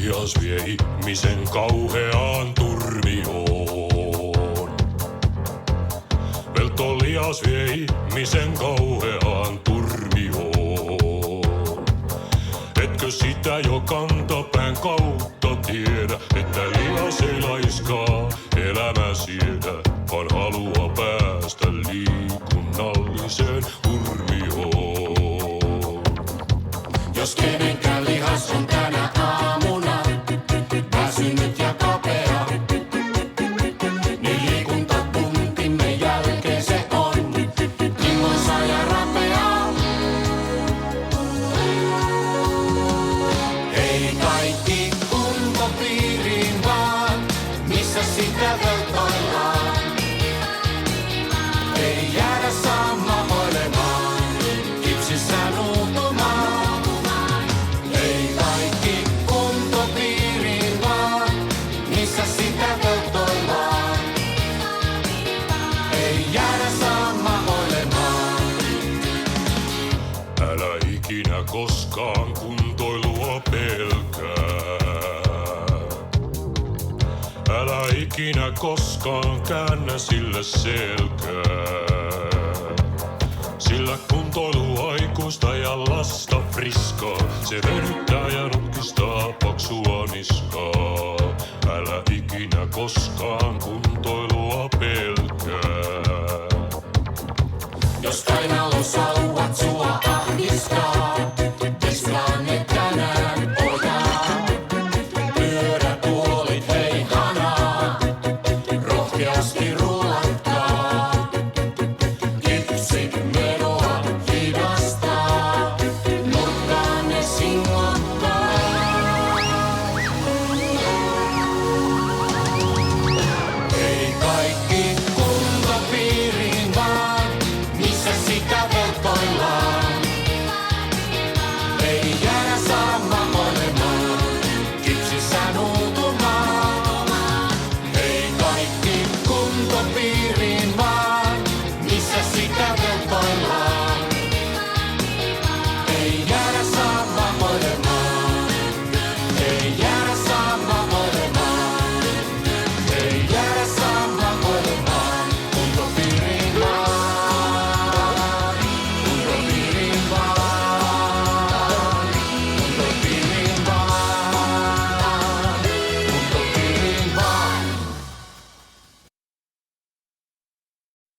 lihas vie ihmisen kauheaan turmioon. Peltolihas vie ihmisen kauheaan turmioon. Etkö sitä jo kantapään kautta tiedä, että lihas ei laiskaa elämä siedä, vaan haluaa päästä liikunnalliseen turmioon. Jos kenenkään lihas on tänä aamuna väsynyt ja kapea, niin liikuntatuntimme jälkeen se on innoissa ja rapea. Ei kaikki kuntopiiriin vaan, missä sitä veltoillaan. Ei jäädä sammahoilemaan, kipsissä nuutumaan. Ei kaikki kuntopiiriin vaan, missä sitä veltoillaan. Ei jäädä sammahoilemaan. Älä ikinä koskaan kuntoilua pelkää. Älä ikinä koskaan käännä sille selkää. Sillä kuntoilu aikuista ja lasta friskaa. Se venyttää ja nutkistaa paksua niskaa. Älä ikinä koskaan